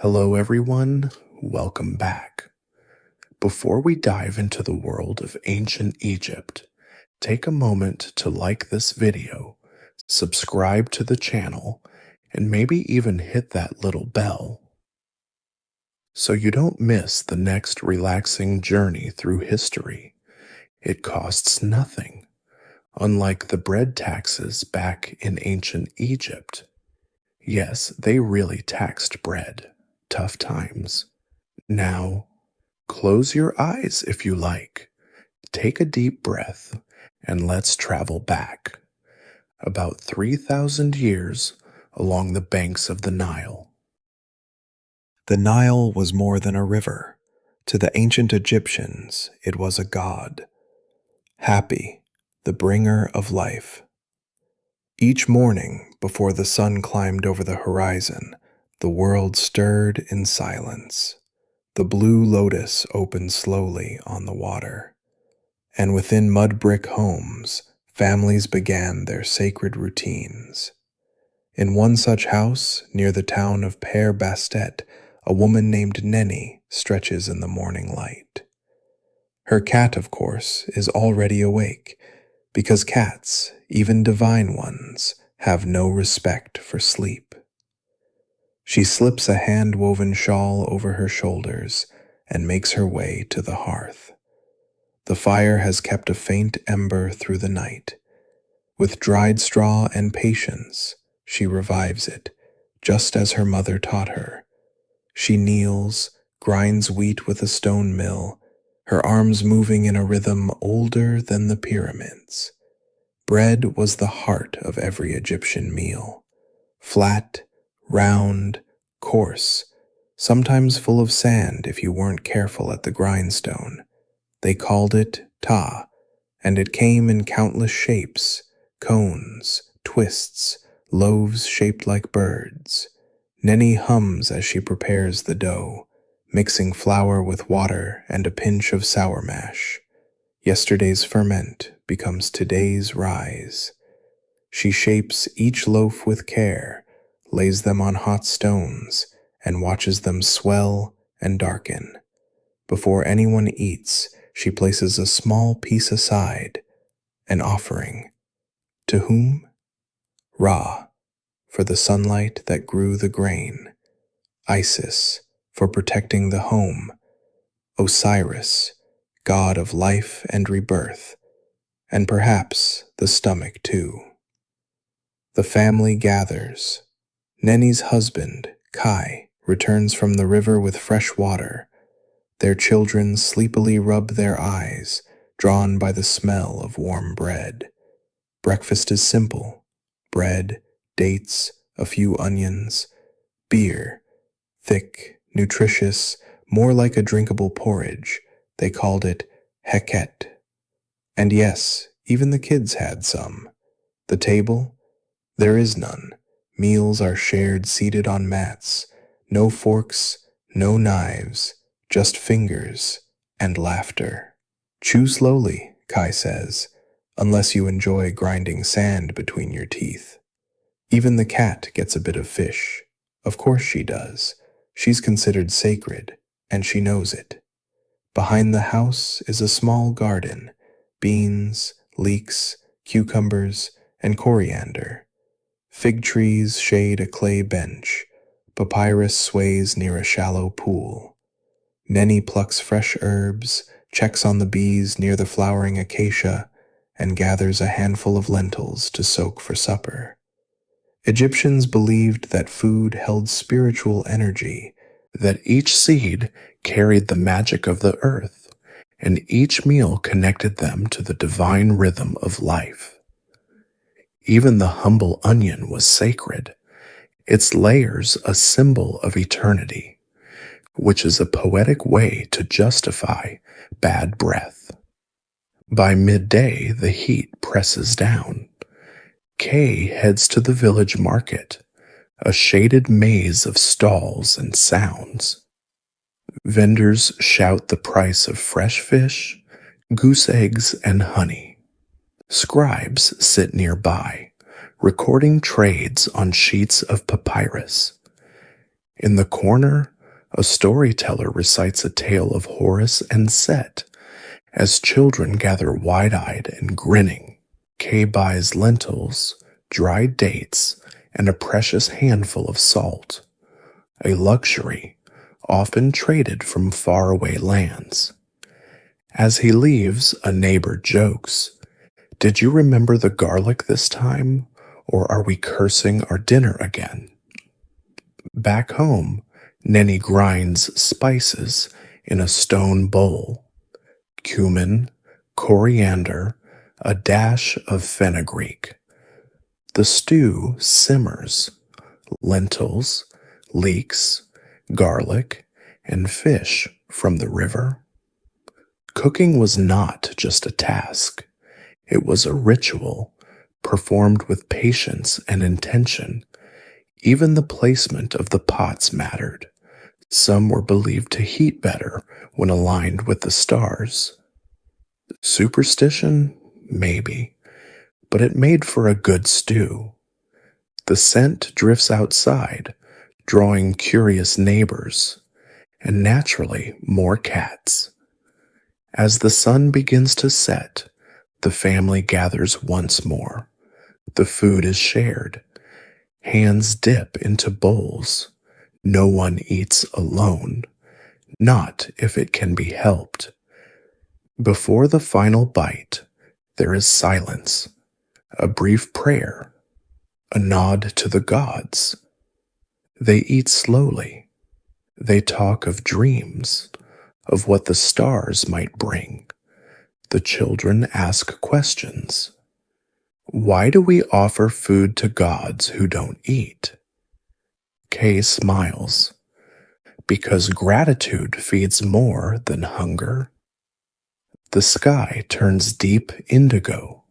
Hello, everyone. Welcome back. Before we dive into the world of ancient Egypt, take a moment to like this video, subscribe to the channel, and maybe even hit that little bell so you don't miss the next relaxing journey through history. It costs nothing, unlike the bread taxes back in ancient Egypt. Yes, they really taxed bread. Tough times. Now, close your eyes if you like. Take a deep breath and let's travel back about 3,000 years along the banks of the Nile. The Nile was more than a river. To the ancient Egyptians, it was a god. Happy, the bringer of life. Each morning, before the sun climbed over the horizon, the world stirred in silence. The blue lotus opened slowly on the water. And within mud brick homes, families began their sacred routines. In one such house, near the town of Père Bastet, a woman named Neni stretches in the morning light. Her cat, of course, is already awake, because cats, even divine ones, have no respect for sleep. She slips a hand-woven shawl over her shoulders and makes her way to the hearth. The fire has kept a faint ember through the night. With dried straw and patience, she revives it, just as her mother taught her. She kneels, grinds wheat with a stone mill, her arms moving in a rhythm older than the pyramids. Bread was the heart of every Egyptian meal. Flat, round, coarse, sometimes full of sand if you weren't careful at the grindstone. They called it ta, and it came in countless shapes, cones, twists, loaves shaped like birds. Neni hums as she prepares the dough, mixing flour with water and a pinch of sour mash. Yesterday's ferment becomes today's rise. She shapes each loaf with care, lays them on hot stones, and watches them swell and darken. Before anyone eats, she places a small piece aside, an offering. To whom? Ra, for the sunlight that grew the grain. Isis, for protecting the home. Osiris, god of life and rebirth, and perhaps the stomach too. The family gathers. Neni's husband, Kai, returns from the river with fresh water. Their children sleepily rub their eyes, drawn by the smell of warm bread. Breakfast is simple: bread, dates, a few onions, beer, thick, nutritious, more like a drinkable porridge. They called it heket. And yes, even the kids had some. The table? There is none. Meals are shared seated on mats. No forks, no knives, just fingers and laughter. Chew slowly, Kai says, unless you enjoy grinding sand between your teeth. Even the cat gets a bit of fish. Of course she does. She's considered sacred, and she knows it. Behind the house is a small garden: beans, leeks, cucumbers, and coriander. Fig trees shade a clay bench. Papyrus sways near a shallow pool. Neni plucks fresh herbs, checks on the bees near the flowering acacia, and gathers a handful of lentils to soak for supper. Egyptians believed that food held spiritual energy, That each seed carried the magic of the earth, and each meal connected them to the divine rhythm of life. Even the humble onion was sacred, its layers a symbol of eternity, which is a poetic way to justify bad breath. By midday, the heat presses down. Kay heads to the village market, a shaded maze of stalls and sounds. Vendors shout the price of fresh fish, goose eggs, and honey. Scribes sit nearby, recording trades on sheets of papyrus. In the corner, a storyteller recites a tale of Horus and Set as children gather wide-eyed and grinning. Kay buys lentils, dried dates, and a precious handful of salt, a luxury often traded from faraway lands. As he leaves, a neighbor jokes, "Did you remember the garlic this time, or are we cursing our dinner again?" Back home, Nenny grinds spices in a stone bowl: cumin, coriander, a dash of fenugreek. The stew simmers: lentils, leeks, garlic, and fish from the river. Cooking was not just a task, it was a ritual performed with patience and intention. Even the placement of the pots mattered. Some were believed to heat better when aligned with the stars. Superstition? Maybe, but it made for a good stew. The scent drifts outside, drawing curious neighbors, and naturally more cats. As the sun begins to set, the family gathers once more. The food is shared. Hands dip into bowls. No one eats alone, not if it can be helped. Before the final bite, there is silence, a brief prayer, a nod to the gods. They eat slowly. They talk of dreams, of what the stars might bring. The children ask questions. Why do we offer food to gods who don't eat? Kay smiles. Because gratitude feeds more than hunger. The sky turns deep indigo.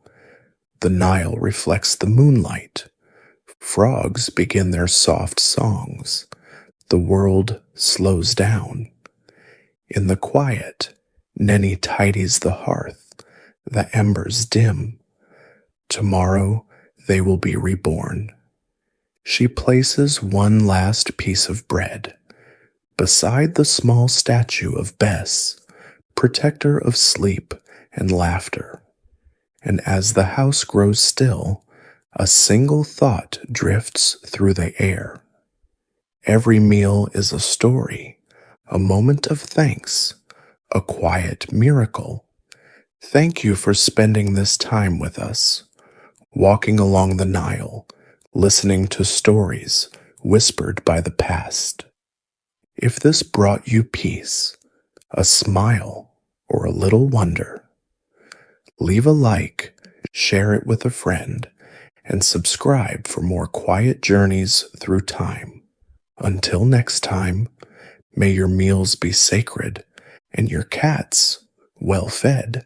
The Nile reflects the moonlight. Frogs begin their soft songs. The world slows down. In the quiet, Nenny tidies the hearth. The embers dim. Tomorrow they will be reborn. She places one last piece of bread beside the small statue of Bess, protector of sleep and laughter. And as the house grows still, a single thought drifts through the air. Every meal is a story, a moment of thanks, a quiet miracle. Thank you for spending this time with us, walking along the Nile, listening to stories whispered by the past. If this brought you peace, a smile, or a little wonder, leave a like, share it with a friend, and subscribe for more quiet journeys through time. Until next time, may your meals be sacred and your cats well fed.